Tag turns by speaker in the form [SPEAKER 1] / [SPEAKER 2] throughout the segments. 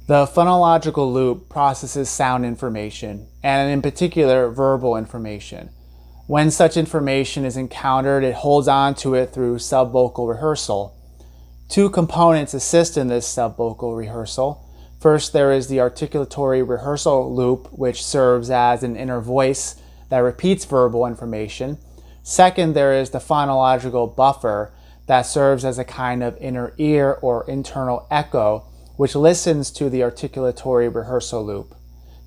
[SPEAKER 1] The phonological loop processes sound information, and in particular, verbal information. When such information is encountered, it holds on to it through subvocal rehearsal. Two components assist in this subvocal rehearsal. First, there is the articulatory rehearsal loop, which serves as an inner voice that repeats verbal information. Second, there is the phonological buffer that serves as a kind of inner ear or internal echo, which listens to the articulatory rehearsal loop.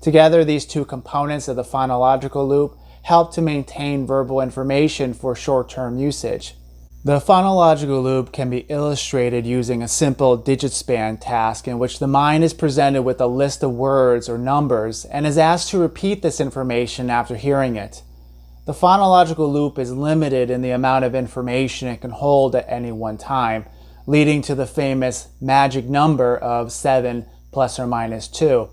[SPEAKER 1] Together, these two components of the phonological loop help to maintain verbal information for short-term usage. The phonological loop can be illustrated using a simple digit span task in which the mind is presented with a list of words or numbers and is asked to repeat this information after hearing it. The phonological loop is limited in the amount of information it can hold at any one time, leading to the famous magic number of 7 plus or minus 2.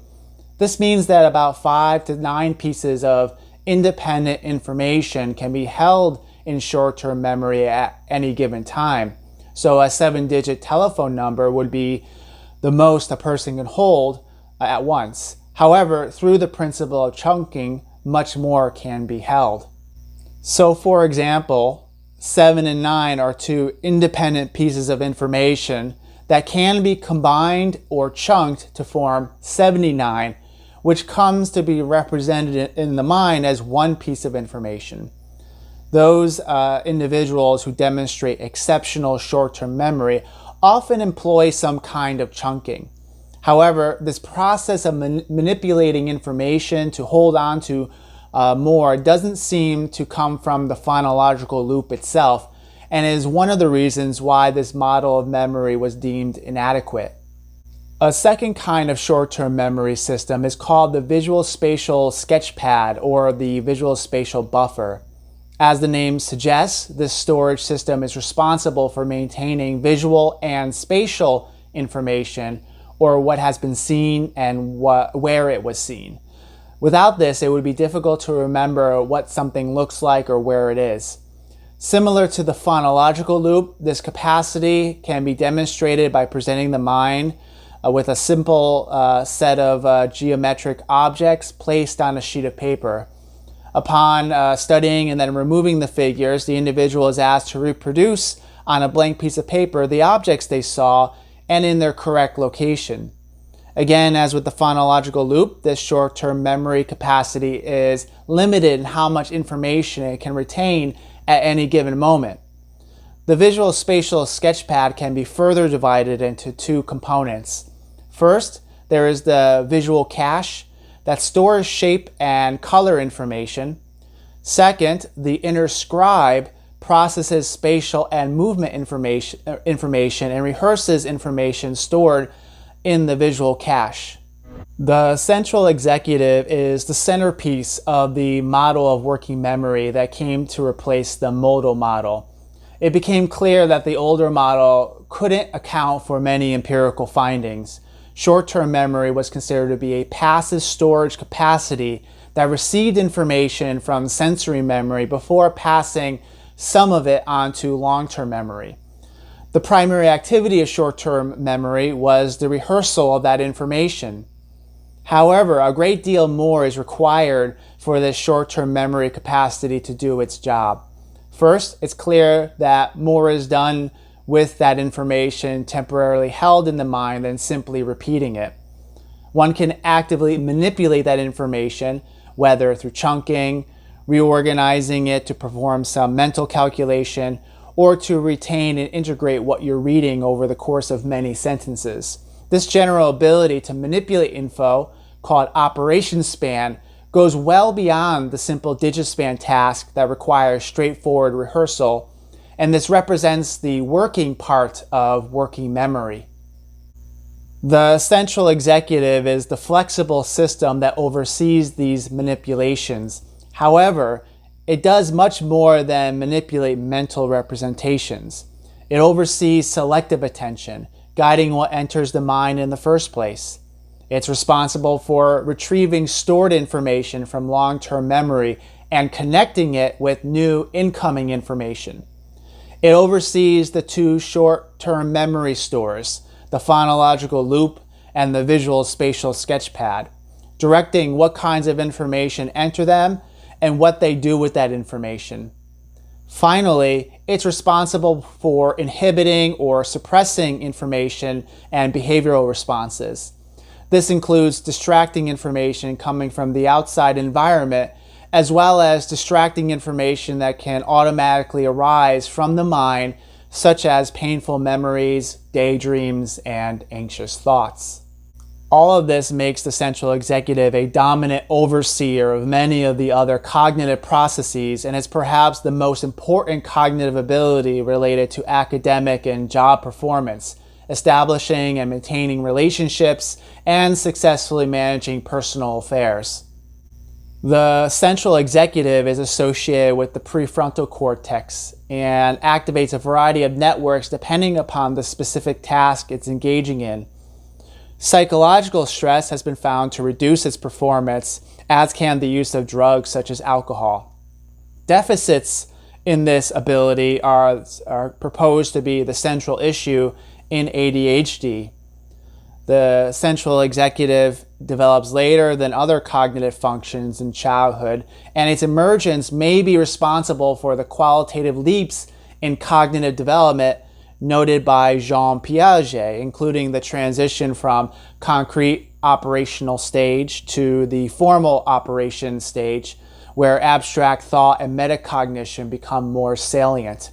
[SPEAKER 1] This means that about 5 to 9 pieces of independent information can be held in short-term memory at any given time. So a 7-digit telephone number would be the most a person can hold at once. However, through the principle of chunking, much more can be held. So for example, 7 and 9 are two independent pieces of information that can be combined or chunked to form 79, which comes to be represented in the mind as one piece of information. Those individuals who demonstrate exceptional short-term memory often employ some kind of chunking. However, this process of manipulating information to hold on to more doesn't seem to come from the phonological loop itself, and is one of the reasons why this model of memory was deemed inadequate. A second kind of short-term memory system is called the visual spatial sketchpad or the visual spatial buffer. As the name suggests, this storage system is responsible for maintaining visual and spatial information, or what has been seen and where it was seen. Without this, it would be difficult to remember what something looks like or where it is. Similar to the phonological loop, this capacity can be demonstrated by presenting the mind with a simple set of geometric objects placed on a sheet of paper. Upon studying and then removing the figures, the individual is asked to reproduce on a blank piece of paper the objects they saw and in their correct location. Again, as with the phonological loop, this short-term memory capacity is limited in how much information it can retain at any given moment. The visual spatial sketchpad can be further divided into two components. First, there is the visual cache that stores shape and color information. Second, the inner scribe processes spatial and movement information and rehearses information stored in the visual cache. The central executive is the centerpiece of the model of working memory that came to replace the modal model. It became clear that the older model couldn't account for many empirical findings. Short-term memory was considered to be a passive storage capacity that received information from sensory memory before passing some of it onto long-term memory. The primary activity of short-term memory was the rehearsal of that information. However, a great deal more is required for this short-term memory capacity to do its job. First, it's clear that more is done with that information temporarily held in the mind than simply repeating it. One can actively manipulate that information, whether through chunking, reorganizing it to perform some mental calculation, or to retain and integrate what you're reading over the course of many sentences. This general ability to manipulate info, called operation span, goes well beyond the simple digit span task that requires straightforward rehearsal, and this represents the working part of working memory. The central executive is the flexible system that oversees these manipulations. However, it does much more than manipulate mental representations. It oversees selective attention, guiding what enters the mind in the first place. It's responsible for retrieving stored information from long-term memory and connecting it with new incoming information. It oversees the two short-term memory stores, the phonological loop and the visual spatial sketchpad, directing what kinds of information enter them and what they do with that information. Finally, it's responsible for inhibiting or suppressing information and behavioral responses. This includes distracting information coming from the outside environment, as well as distracting information that can automatically arise from the mind, such as painful memories, daydreams, and anxious thoughts. All of this makes the central executive a dominant overseer of many of the other cognitive processes, and is perhaps the most important cognitive ability related to academic and job performance, establishing and maintaining relationships, and successfully managing personal affairs. The central executive is associated with the prefrontal cortex and activates a variety of networks depending upon the specific task it's engaging in. Psychological stress has been found to reduce its performance, as can the use of drugs such as alcohol. Deficits in this ability are proposed to be the central issue in ADHD. The central executive develops later than other cognitive functions in childhood, and its emergence may be responsible for the qualitative leaps in cognitive development noted by Jean Piaget, including the transition from concrete operational stage to the formal operation stage, where abstract thought and metacognition become more salient.